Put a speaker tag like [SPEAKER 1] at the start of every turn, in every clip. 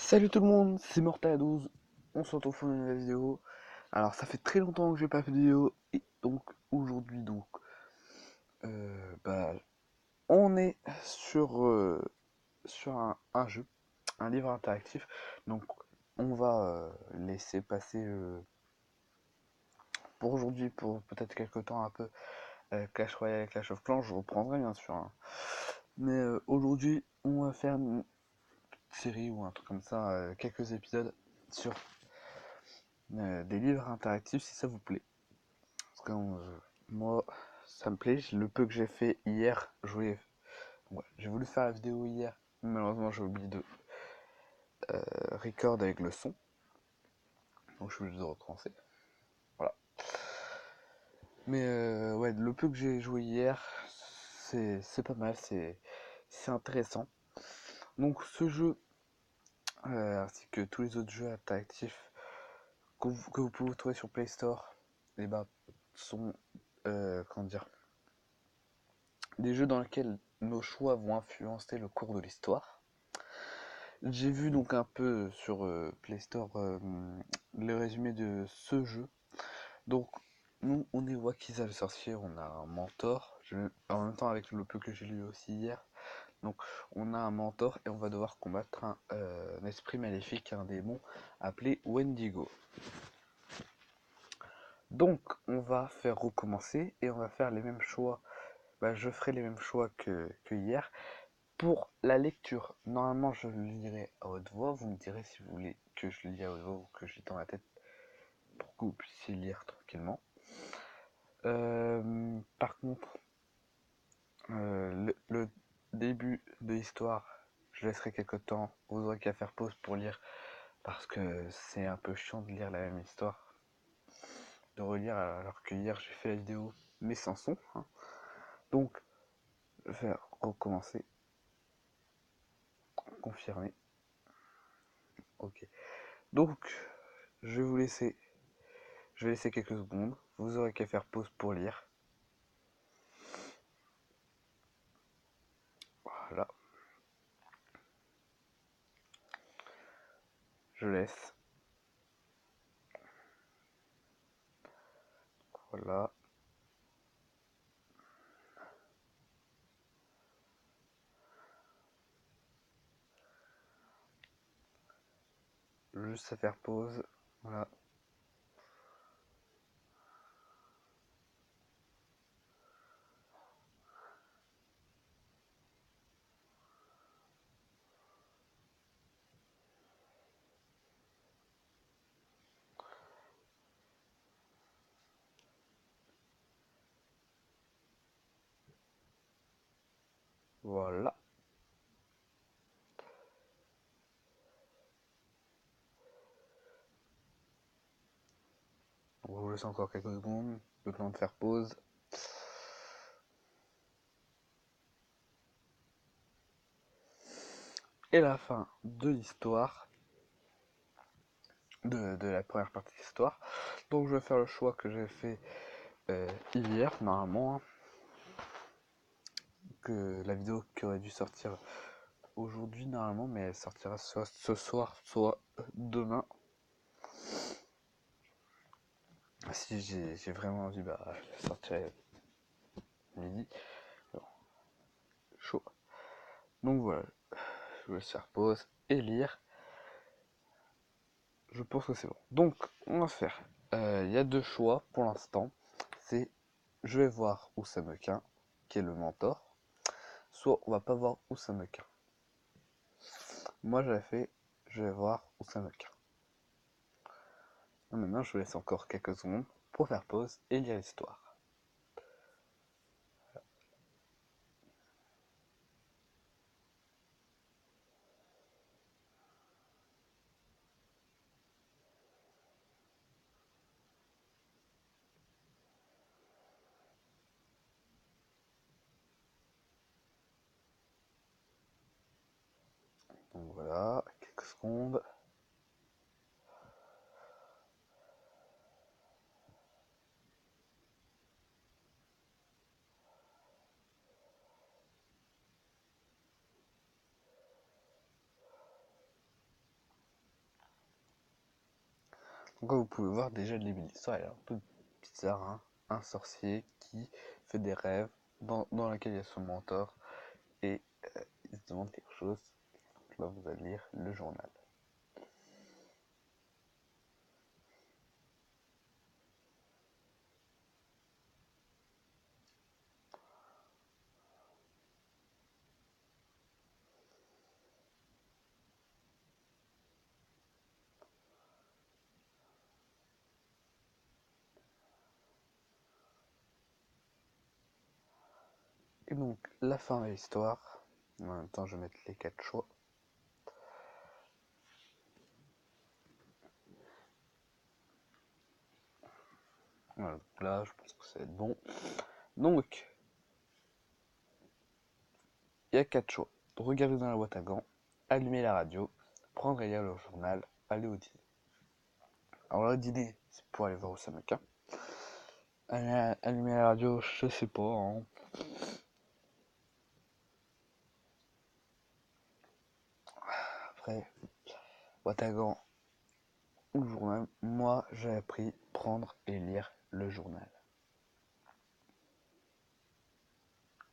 [SPEAKER 1] Salut tout le monde, c'est Mortal12, on se retrouve pour une nouvelle vidéo. Alors ça fait très longtemps que j'ai pas fait de vidéo, et donc aujourd'hui bah, on est sur un jeu, un livre interactif. Donc on va laisser passer pour aujourd'hui, pour peut-être quelques temps un peu Clash Royale et Clash of Clans, je reprendrai bien sûr, hein. Mais aujourd'hui on va faire une série ou un truc comme ça, quelques épisodes sur des livres interactifs si ça vous plaît. Parce que moi, ça me plaît. Le peu que j'ai fait hier, ouais, j'ai voulu faire la vidéo hier. Malheureusement, j'ai oublié de record avec le son. Donc, je suis obligé de recommencer. Voilà. Mais ouais, le peu que j'ai joué hier, c'est pas mal. C'est intéressant. Donc, ce jeu, ainsi que tous les autres jeux interactifs que vous pouvez trouver sur Play Store, et bah, sont, comment dire, des jeux dans lesquels nos choix vont influencer le cours de l'histoire. J'ai vu donc un peu sur Play Store le résumé de ce jeu. Donc nous on est Wakiza le sorcier, on a un mentor, en même temps avec le peu que j'ai lu aussi hier. Donc on a un mentor et on va devoir combattre un esprit maléfique, un démon appelé Wendigo. Donc on va faire recommencer et on va faire les mêmes choix. Bah, je ferai les mêmes choix que hier. Pour la lecture, normalement je le lirai à haute voix, vous me direz si vous voulez que je le lis à haute voix ou que je lis dans la tête pour que vous puissiez lire tranquillement. Par contre, le début de l'histoire, je laisserai quelques temps, vous aurez qu'à faire pause pour lire parce que c'est un peu chiant de lire la même histoire, de relire alors que hier j'ai fait la vidéo mais sans son, hein. Donc je vais recommencer, confirmer, ok. Donc je vais vous laisser. Je vais laisser quelques secondes, vous aurez qu'à faire pause pour lire. Voilà, je laisse. Voilà. Juste à faire pause. Voilà. Voilà. On vous laisse encore quelques secondes, le temps de faire pause. Et la fin de l'histoire, de la première partie de l'histoire. Donc je vais faire le choix que j'ai fait hier, normalement, hein, que la vidéo qui aurait dû sortir aujourd'hui normalement, mais elle sortira soit ce soir, soit demain. Si j'ai vraiment envie, bah je sortirai midi. Alors, chaud. Donc voilà, je vais faire pause et lire. Je pense que c'est bon. Donc, on va faire. Il y a deux choix pour l'instant. C'est je vais voir Usamekin, qui est le mentor, soit on va pas voir Usamekin. Moi j'avais fait je vais voir Usamekin. Maintenant, je vous laisse encore quelques secondes pour faire pause et lire l'histoire. Donc voilà, quelques secondes. Donc vous pouvez voir déjà le début de l'histoire, elle est un peu bizarre, hein. Un sorcier qui fait des rêves dans lequel il y a son mentor et il se demande quelque chose. Donc là vous allez lire le journal. Et donc la fin de l'histoire, en même temps je vais mettre les 4 choix. Voilà, donc là je pense que ça va être bon. Donc il y a 4 choix. Regarder dans la boîte à gants, allumer la radio, prendre et lire le journal, aller au dîner. Alors le dîner, c'est pour aller voir Oussama Khan. Allumer la radio, je sais pas, hein. Après, boîte à gants ou le journal, moi j'ai appris prendre et lire le journal.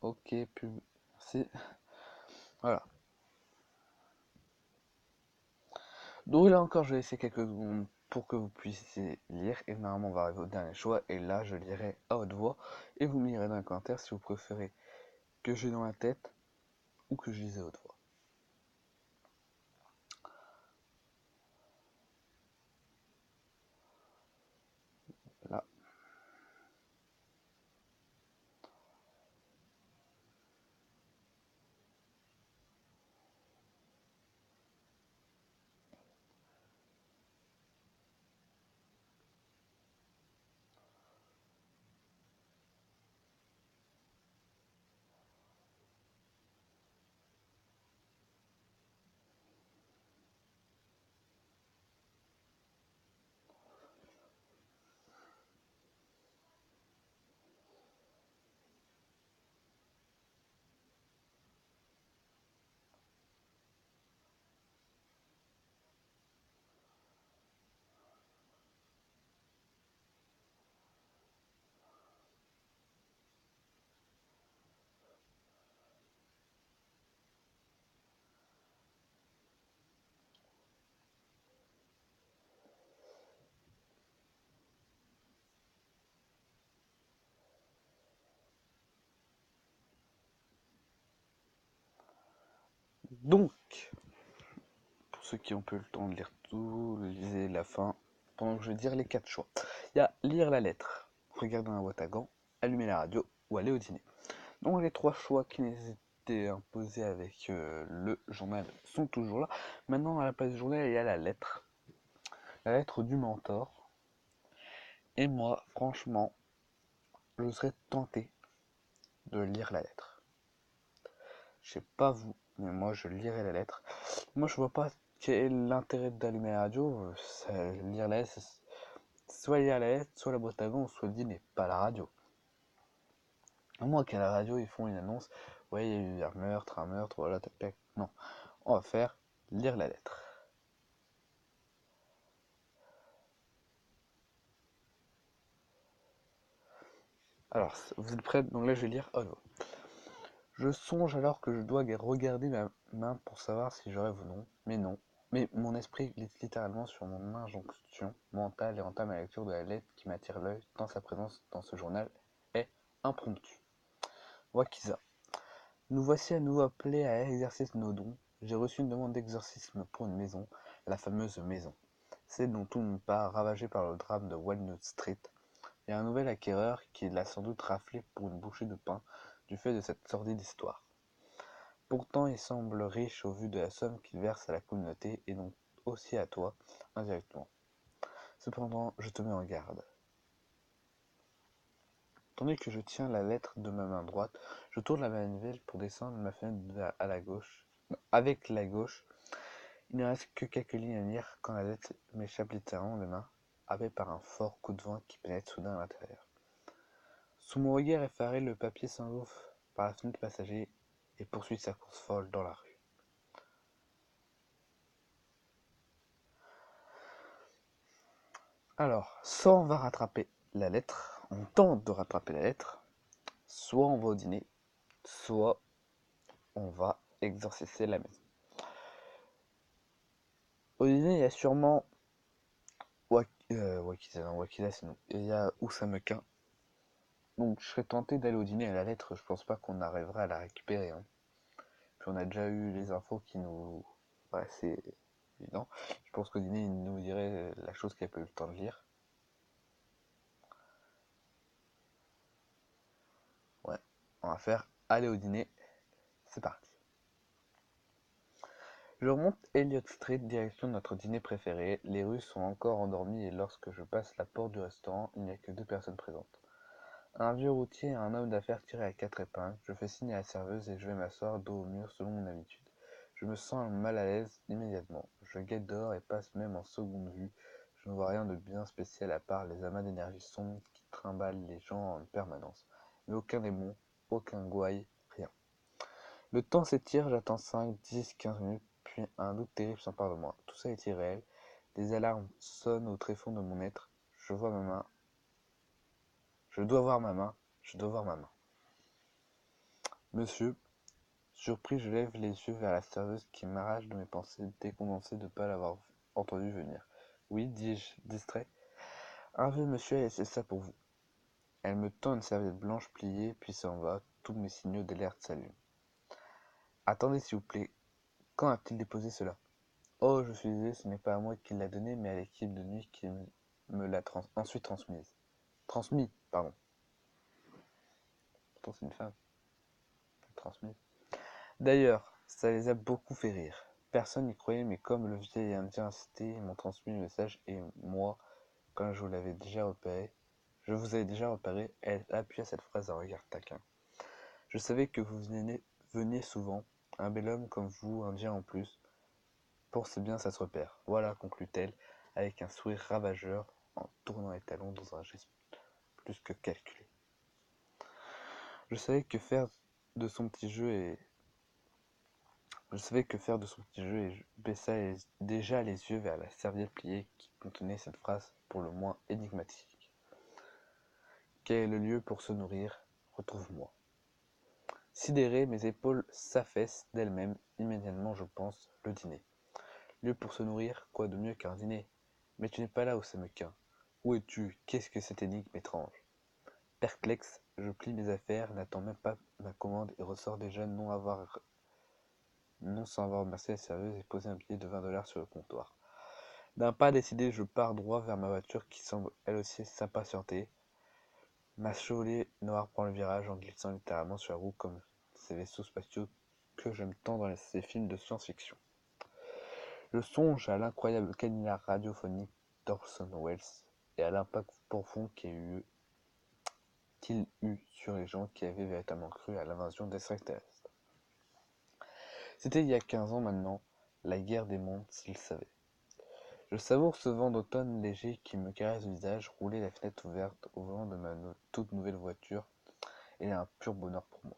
[SPEAKER 1] Ok, pub, merci. Voilà. Donc là encore, je vais laisser quelques secondes pour que vous puissiez lire. Et normalement, on va arriver au dernier choix. Et là, je lirai à haute voix. Et vous me lirez dans les commentaires si vous préférez que j'ai dans la tête ou que je lise à haute voix. Là. Donc, pour ceux qui ont peu le temps de lire tout, lisez la fin pendant que je vais dire les 4 choix. Il y a lire la lettre, regarder dans la boîte à gants, allumer la radio ou aller au dîner. Donc les 3 choix qui étaient imposés avec le journal sont toujours là. Maintenant, à la place du journal, il y a la lettre du mentor. Et moi, franchement, je serais tenté de lire la lettre. Je sais pas vous, mais moi je lirai la lettre. Moi je vois pas quel est l'intérêt d'allumer la radio. Lire la lettre, soit lire la lettre, soit la boîte à gants, soit le dîner, pas la radio. À moins qu'à la radio ils font une annonce, ouais il y a eu un meurtre, voilà, tac. Non, on va faire lire la lettre. Alors, vous êtes prêts? Donc là je vais lire. Oh non. Je songe alors que je dois regarder ma main pour savoir si je rêve ou non, mais non. Mais mon esprit glisse littéralement sur mon injonction mentale et entame la lecture de la lettre qui m'attire l'œil, tant sa présence dans ce journal est impromptue. Wakiza. Nous voici à nouveau appelés à exercer nos dons. J'ai reçu une demande d'exorcisme pour une maison, la fameuse maison. Celle dont tout me part, ravagée par le drame de Walnut Street. Il y a un nouvel acquéreur qui l'a sans doute raflé pour une bouchée de pain du fait de cette sordide histoire. Pourtant, il semble riche au vu de la somme qu'il verse à la communauté et donc aussi à toi, indirectement. Cependant, je te mets en garde. Tandis que je tiens la lettre de ma main droite, je tourne la manivelle pour descendre ma fenêtre à la gauche. Avec la gauche, il ne reste que quelques lignes à lire quand la lettre m'échappe littéralement des mains, happée par un fort coup de vent qui pénètre soudain à l'intérieur. Sous mon regard effaré, le papier s'engouffre par la fenêtre passager et poursuit sa course folle dans la rue. Alors, soit on va rattraper la lettre, on tente de rattraper la lettre, soit on va au dîner, soit on va exorciser la maison. Au dîner, il y a sûrement Wakiza, c'est non. Et il y a Usamekin. Donc je serais tenté d'aller au dîner à la lettre, je pense pas qu'on arrivera à la récupérer, hein. Puis on a déjà eu les infos qui nous... Ouais, c'est évident. Je pense qu'au dîner, il nous dirait la chose qu'il n'a pas eu le temps de lire. Ouais, on va faire aller au dîner, c'est parti. Je remonte Elliott Street, direction de notre dîner préféré. Les rues sont encore endormies et lorsque je passe la porte du restaurant, il n'y a que 2 personnes présentes. Un vieux routier et un homme d'affaires tiré à 4 épingles. Je fais signe à la serveuse et je vais m'asseoir dos au mur selon mon habitude. Je me sens mal à l'aise immédiatement. Je guette dehors et passe même en seconde vue. Je ne vois rien de bien spécial à part les amas d'énergie sombre qui trimballent les gens en permanence. Mais aucun démon, aucun gouaille, rien. Le temps s'étire, j'attends 5, 10, 15 minutes, puis un doute terrible s'empare de moi. Tout ça est irréel. Des alarmes sonnent au tréfonds de mon être. Je vois ma main. Je dois voir ma main. Je dois voir ma main. Monsieur, surpris, je lève les yeux vers la serveuse qui m'arrache de mes pensées, décondensée de ne pas l'avoir entendu venir. Oui, dis-je, distrait. Un vieux monsieur a laissé ça pour vous. Elle me tend une serviette blanche pliée, puis s'en va. Tous mes signaux d'alerte s'allument. Attendez, s'il vous plaît. Quand a-t-il déposé cela? Oh, je suis désolé, ce n'est pas à moi qu'il l'a donné, mais à l'équipe de nuit qui me l'a ensuite transmise. Transmis, pardon. Pourtant, c'est une femme. Transmise. D'ailleurs, ça les a beaucoup fait rire. Personne n'y croyait, mais comme le vieil indien insistait, ils m'ont transmis le message et moi, quand je vous avais déjà repéré, elle appuyait cette phrase d'un regard taquin. Je savais que vous veniez souvent, un bel homme comme vous, indien en plus. Pour c'est bien, ça se repère. Voilà, conclut-elle, avec un sourire ravageur, en tournant les talons dans un geste plus que calculé. Je savais que faire de son petit jeu et je baissai déjà les yeux vers la serviette pliée qui contenait cette phrase pour le moins énigmatique. Quel est le lieu pour se nourrir? Retrouve-moi. Sidéré, mes épaules s'affaissent d'elles-mêmes. Immédiatement, je pense le dîner. Lieu pour se nourrir, quoi de mieux qu'un dîner? Mais tu n'es pas là, Osamekin. Où es-tu? Qu'est-ce que cette énigme étrange? Perplexe, je plie mes affaires, n'attends même pas ma commande et ressors déjà non sans avoir remercié la serveuse et posé un billet de 20 $ sur le comptoir. D'un pas décidé, je pars droit vers ma voiture qui semble elle aussi s'impatienter. Ma Chevrolet noire prend le virage en glissant littéralement sur la roue comme ces vaisseaux spatiaux que j'aime tant dans ces films de science-fiction. Je songe à l'incroyable canular radiophonique d'Orson Welles et à l'impact profond qu'il eut sur les gens qui avaient véritablement cru à l'invasion d'extraterrestres. C'était il y a 15 ans maintenant, la guerre des mondes s'ils savaient. Je savoure ce vent d'automne léger qui me caresse le visage, rouler la fenêtre ouverte au volant de ma toute nouvelle voiture est un pur bonheur pour moi.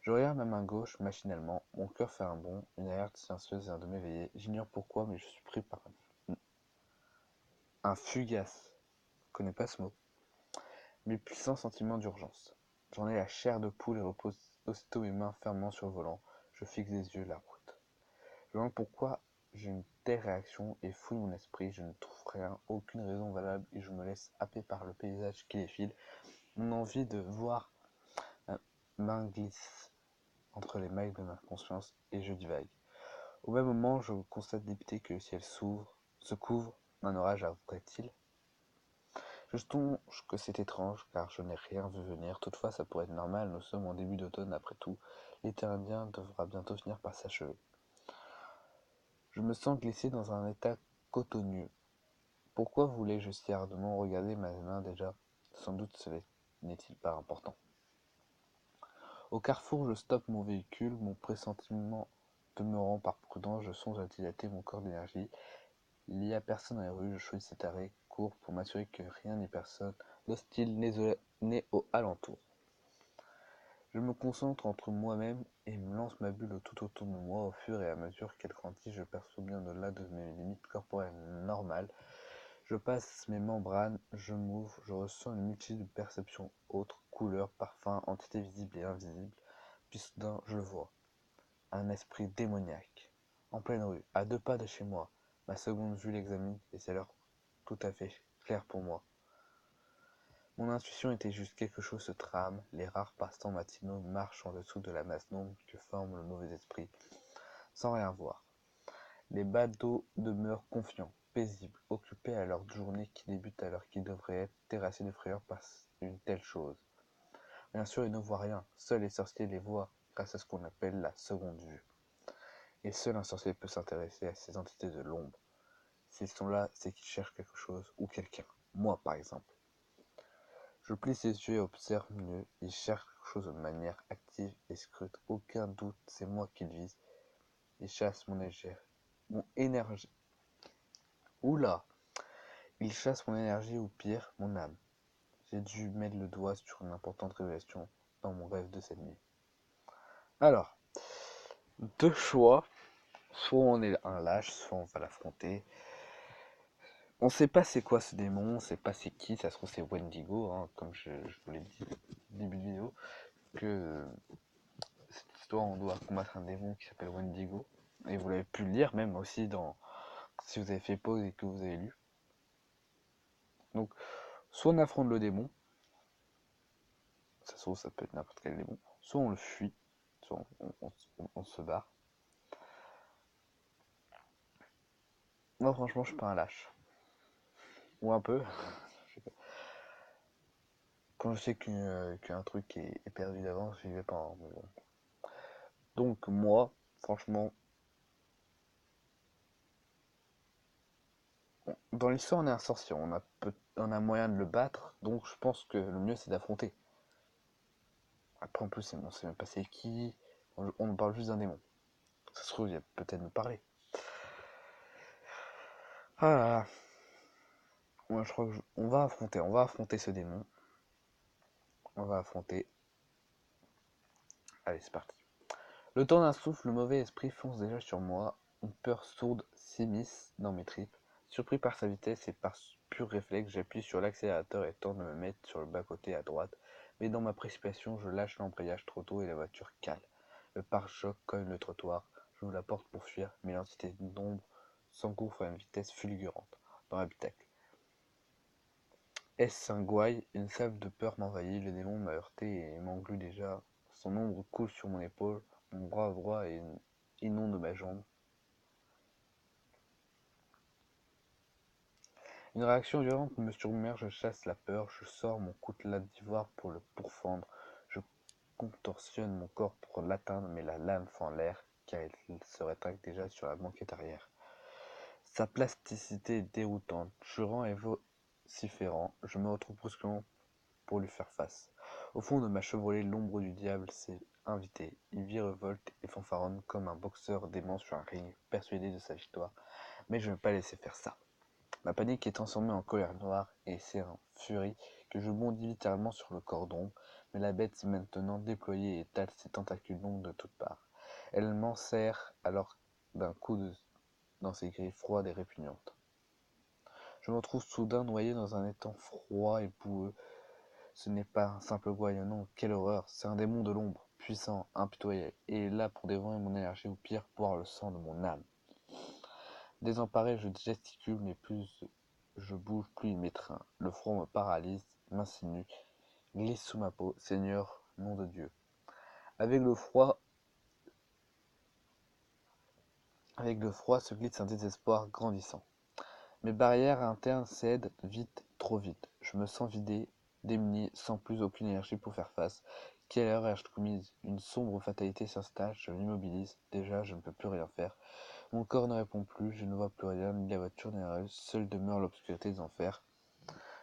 [SPEAKER 1] Je regarde ma main gauche machinalement, mon cœur fait un bond, une alerte silencieuse vient de m'éveiller. J'ignore pourquoi, mais je suis pris par un fugace, je ne connais pas ce mot, mais puissant sentiment d'urgence. J'en ai la chair de poule et repose aussitôt mes mains fermement sur le volant. Je fixe des yeux la route. Je me demande pourquoi j'ai une telle réaction et fouille mon esprit. Je ne trouve rien, aucune raison valable et je me laisse happer par le paysage qui défile. Mon envie de voir ma main glisse entre les mailles de ma conscience et je divague. Au même moment, je constate dépité que le ciel se couvre. Un orage arriverait-il? Je songe que c'est étrange, car je n'ai rien vu venir. Toutefois, ça pourrait être normal, nous sommes en début d'automne après tout. L'été indien devra bientôt finir par s'achever. Je me sens glissé dans un état cotonneux. Pourquoi voulais-je si ardemment regarder ma main déjà? Sans doute ce n'est-il pas important. Au carrefour, je stoppe mon véhicule, mon pressentiment demeurant par prudence, je songe à dilater mon corps d'énergie. Il n'y a personne dans les rues, je choisis cet arrêt court pour m'assurer que rien ni personne d'hostile n'est au alentour. Je me concentre entre moi-même et me lance ma bulle tout autour de moi. Au fur et à mesure qu'elle grandit, je perçois bien au-delà de mes limites corporelles normales. Je passe mes membranes, je m'ouvre, je ressens une multitude de perceptions autres, couleurs, parfums, entités visibles et invisibles, puis soudain je le vois. Un esprit démoniaque. En pleine rue, à 2 pas de chez moi. Ma seconde vue l'examine et c'est alors tout à fait clair pour moi. Mon intuition était juste, quelque chose se trame, les rares passe-temps matinaux marchent en dessous de la masse d'ombre que forme le mauvais esprit, sans rien voir. Les badauds demeurent confiants, paisibles, occupés à leur journée qui débute alors qu'ils devraient être terrassés de frayeur par une telle chose. Bien sûr, ils ne voient rien, seuls les sorciers les voient grâce à ce qu'on appelle la seconde vue. Et seul un sorcier peut s'intéresser à ces entités de l'ombre. S'ils sont là, c'est qu'ils cherchent quelque chose ou quelqu'un. Moi, par exemple. Je plie ses yeux et observe mieux. Ils cherchent quelque chose de manière active et scrute. Aucun doute, c'est moi qu'ils visent. Ils chassent mon énergie. Oula! Ils chassent mon énergie ou pire, mon âme. J'ai dû mettre le doigt sur une importante révélation dans mon rêve de cette nuit. Alors, 2 choix. Soit on est un lâche, soit on va l'affronter. On sait pas c'est quoi ce démon, on sait pas c'est qui, ça se trouve c'est Wendigo, hein, comme je vous l'ai dit au début de vidéo, que cette histoire on doit combattre un démon qui s'appelle Wendigo. Et vous l'avez pu le lire même aussi si vous avez fait pause et que vous avez lu. Donc, soit on affronte le démon, ça se trouve ça peut être n'importe quel démon, soit on le fuit, soit on se barre. Moi franchement je suis pas un lâche. Ou un peu. Quand je sais qu'un truc est perdu d'avance, j'y vais pas. Hein, mais bon. Donc moi, franchement, dans l'histoire on est un sorcier, on a moyen de le battre, donc je pense que le mieux c'est d'affronter. Après en plus on sait même pas c'est qui, on nous parle juste d'un démon. Ça se trouve il va peut-être nous parler. Ah là là. Moi je crois que on va affronter ce démon. On va affronter. Allez c'est parti. Le temps d'un souffle, le mauvais esprit fonce déjà sur moi. Une peur sourde s'immisce dans mes tripes. Surpris par sa vitesse et par pur réflexe, j'appuie sur l'accélérateur et tente de me mettre sur le bas-côté à droite. Mais dans ma précipitation, je lâche l'embrayage trop tôt et la voiture cale. Le pare-choc cogne le trottoir. J'ouvre la porte pour fuir, mais l'entité d'ombre s'engouffre à une vitesse fulgurante dans l'habitacle. Est-ce un gouaille? Une salve de peur m'envahit, le démon m'a heurté et m'englue déjà. Son ombre coule sur mon épaule, mon bras droit inonde ma jambe. Une réaction violente me submerge, je chasse la peur, je sors mon coutelas d'ivoire pour le pourfendre. Je contorsionne mon corps pour l'atteindre, mais la lame fend l'air, car il se rétracte déjà sur la banquette arrière. Sa plasticité est déroutante, jurant et vociférant, je me retrouve brusquement pour lui faire face. Au fond de ma Chevrolet, l'ombre du diable s'est invitée. Il virevolte et fanfaronne comme un boxeur dément sur un ring, persuadé de sa victoire. Mais je ne vais pas laisser faire ça. Ma panique est transformée en colère noire et c'est en furie que je bondis littéralement sur le corps d'ombre, mais la bête s'est maintenant déployée et étale ses tentacules longs de toutes parts. Elle m'enserre alors d'un coup dans ses griffes froides et répugnantes. Je me retrouve soudain noyé dans un étang froid et boueux. Ce n'est pas un simple gouaille, non, quelle horreur, c'est un démon de l'ombre, puissant, impitoyable, et là pour dévorer mon énergie ou pire, boire le sang de mon âme. Désemparé, je gesticule, mais plus je bouge, plus il m'étreint. Le froid me paralyse, m'insinue, glisse sous ma peau. Seigneur, nom de Dieu. Avec le froid se glisse un désespoir grandissant. Mes barrières internes cèdent vite, trop vite. Je me sens vidé, démuni, sans plus aucune énergie pour faire face. Quelle heure ai-je commise? Une sombre fatalité s'installe, je m'immobilise. Déjà, je ne peux plus rien faire. Mon corps ne répond plus, je ne vois plus rien, ni la voiture ni la rue. Seule demeure l'obscurité des enfers.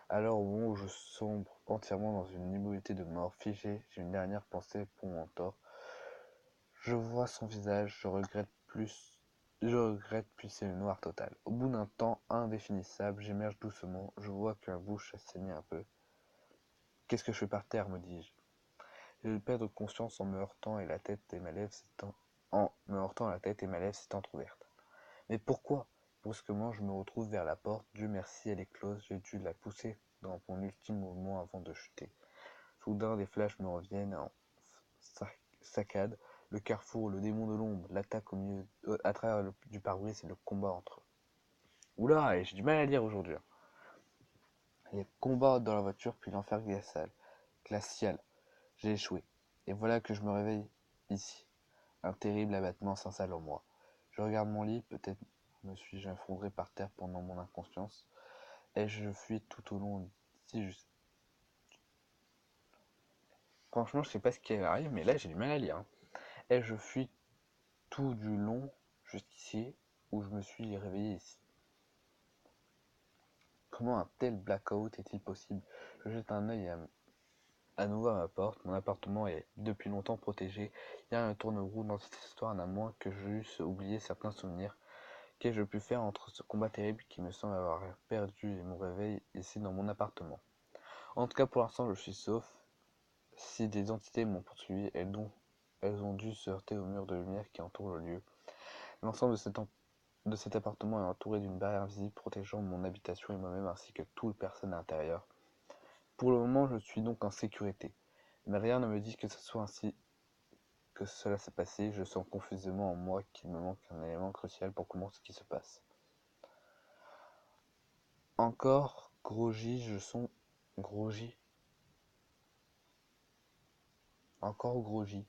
[SPEAKER 1] Alors au moment où je sombre entièrement dans une immobilité de mort, figé, j'ai une dernière pensée pour mon tort. Je vois son visage, je regrette puis c'est le noir total. Au bout d'un temps indéfinissable, j'émerge doucement, je vois que ma bouche a saigné un peu. Qu'est-ce que je fais par terre, me dis-je. Je vais perdre conscience en me heurtant et la tête et ma lèvre s'est entrouverte. Mais pourquoi? Brusquement, je me retrouve vers la porte. Dieu merci, elle est close. J'ai dû la pousser dans mon ultime mouvement avant de chuter. Soudain, des flashs me reviennent en saccade. Le carrefour, le démon de l'ombre, l'attaque au milieu, à travers du pare-brise et le combat entre eux. Oula, et j'ai du mal à lire aujourd'hui. Les combats dans la voiture, puis l'enfer glacial. J'ai échoué. Et voilà que je me réveille ici. Un terrible abattement s'installe en moi. Je regarde mon lit, peut-être me suis-je effondré par terre pendant mon inconscience. Et je fuis tout au long d'ici juste. Franchement, je sais pas ce qui arrive, mais là j'ai du mal à lire. Et je fuis tout du long jusqu'ici, où je me suis réveillé ici. Comment un tel blackout est-il possible? Je jette un œil à nouveau à ma porte. Mon appartement est depuis longtemps protégé. Il y a un tourne-roue dans cette histoire, à moins que j'eusse oublié certains souvenirs. Qu'ai-je pu faire entre ce combat terrible qui me semble avoir perdu et mon réveil ici dans mon appartement? En tout cas, pour l'instant, je suis sauf. Si des entités m'ont poursuivi, elles ont dû se heurter au mur de lumière qui entoure le lieu. L'ensemble de cet appartement est entouré d'une barrière visible protégeant mon habitation et moi-même ainsi que toute personne à l'intérieur. Pour le moment, je suis donc en sécurité. Mais rien ne me dit que ce soit ainsi que cela s'est passé. Je sens confusément en moi qu'il me manque un élément crucial pour comprendre ce qui se passe. Encore groggy, groggy. Encore groggy.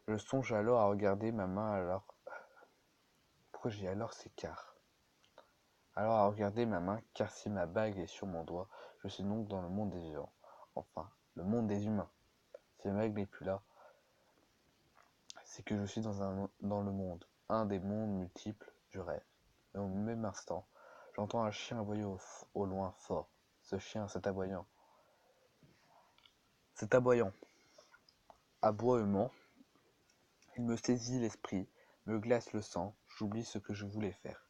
[SPEAKER 1] Je songe alors à regarder ma main alors. Pourquoi j'ai alors ces quarts? Alors à regarder ma main, car si ma bague est sur mon doigt, je suis donc dans le monde des vivants. Enfin, le monde des humains. Si ma bague n'est plus là, c'est que je suis dans le monde, un des mondes multiples du rêve. Et au même instant, j'entends un chien aboyer au loin fort. Ce chien, c'est aboyant. C'est aboyant. Aboiement. Il me saisit l'esprit, me glace le sang, j'oublie ce que je voulais faire.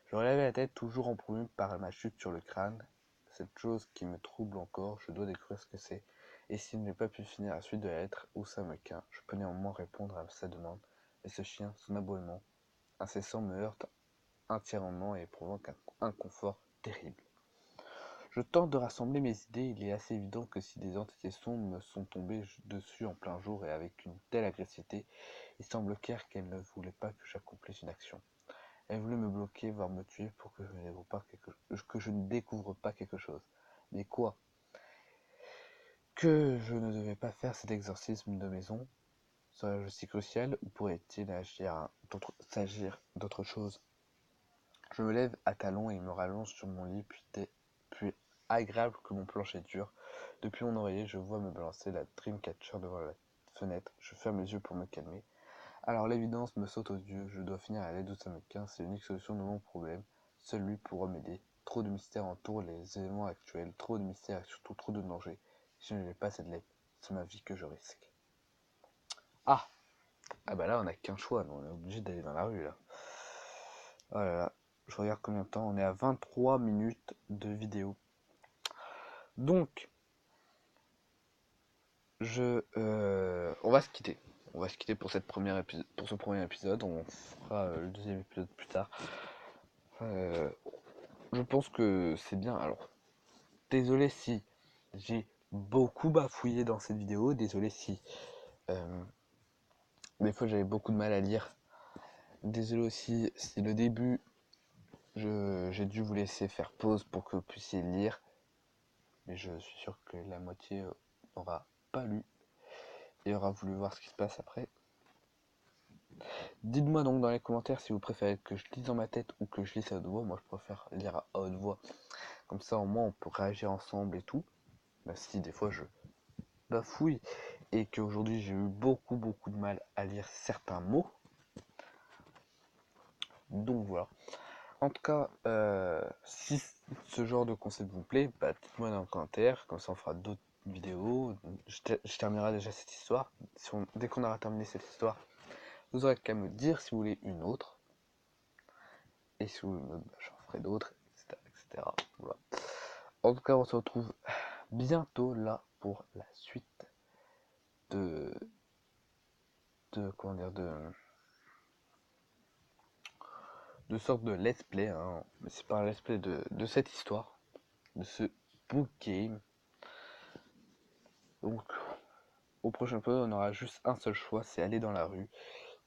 [SPEAKER 1] Je relève la tête, toujours embrumé par ma chute sur le crâne. Cette chose qui me trouble encore, je dois découvrir ce que c'est. Et si je n'ai pas pu finir la suite de la lettre où ça me quint, je peux néanmoins répondre à sa demande. Mais ce chien, son aboiement incessant me heurte entièrement et provoque un inconfort terrible. Je tente de rassembler mes idées, il est assez évident que si des entités sombres me sont tombées dessus en plein jour et avec une telle agressivité, il semble clair qu'elles ne voulaient pas que j'accomplisse une action. Elles voulaient me bloquer, voire me tuer pour que je ne découvre pas quelque chose. Mais quoi? Que je ne devais pas faire cet exorcisme de maison? Serais-je si crucial ou pourrait-il s'agir d'autre chose? Je me lève à talons et me rallonge sur mon lit, puis agréable que mon plancher dure. Depuis mon oreiller, je vois me balancer la Dreamcatcher devant la fenêtre. Je ferme les yeux pour me calmer. Alors l'évidence me saute aux yeux, je dois finir à l'aide de Samekin, c'est l'unique solution de mon problème, seul lui pour remédier. Trop de mystères entourent les événements actuels, trop de mystères et surtout trop de dangers. Si je ne l'ai pas cette lettre, c'est ma vie que je risque. Ah! Ah bah là on n'a qu'un choix, on est obligé d'aller dans la rue là. Oh là là, je regarde combien de temps, on est à 23 minutes de vidéo. Donc, on va se quitter. On va se quitter pour ce premier épisode. On fera le deuxième épisode plus tard. Je pense que c'est bien. Alors, désolé si j'ai beaucoup bafouillé dans cette vidéo. Désolé si des fois j'avais beaucoup de mal à lire. Désolé aussi si le début j'ai dû vous laisser faire pause pour que vous puissiez lire. Mais je suis sûr que la moitié n'aura pas lu et aura voulu voir ce qui se passe après. Dites-moi donc dans les commentaires si vous préférez que je lise dans ma tête ou que je lise à haute voix. Moi je préfère lire à haute voix. Comme ça au moins on peut réagir ensemble et tout. Même si des fois je bafouille et qu'aujourd'hui j'ai eu beaucoup de mal à lire certains mots. Donc voilà. En tout cas, si ce genre de concept vous plaît, bah, dites-moi dans les commentaires, comme ça on fera d'autres vidéos. Je terminerai déjà cette histoire. Dès qu'on aura terminé cette histoire, vous aurez qu'à me dire si vous voulez une autre. Et si vous voulez une autre, bah, j'en ferai d'autres, etc. Voilà. En tout cas, on se retrouve bientôt là pour la suite de comment dire de sorte de let's play, hein. Mais c'est pas un let's play de cette histoire, de ce book game. Donc au prochain peu, on aura juste un seul choix, c'est aller dans la rue.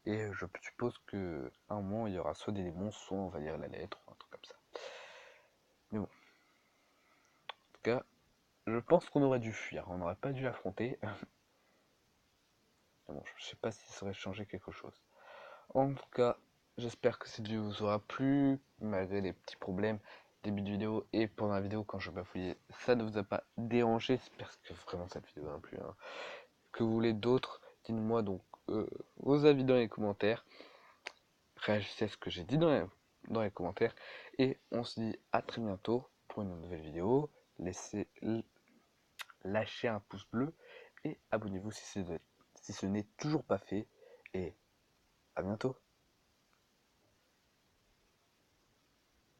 [SPEAKER 1] Et je suppose que un moment, il y aura soit des démons, soit on va lire la lettre, ou un truc comme ça. Mais bon, en tout cas, je pense qu'on aurait dû fuir, on n'aurait pas dû l'affronter. Bon, je sais pas si ça aurait changé quelque chose. En tout cas, j'espère que cette vidéo vous aura plu, malgré les petits problèmes début de vidéo et pendant la vidéo quand je bafouillais, ça ne vous a pas dérangé. J'espère que vraiment cette vidéo a plu, hein. Que vous voulez d'autres, dites-moi donc vos avis dans les commentaires. Réagissez à ce que j'ai dit dans les commentaires. Et on se dit à très bientôt pour une nouvelle vidéo. Lâchez un pouce bleu et abonnez-vous si ce n'est toujours pas fait. Et à bientôt.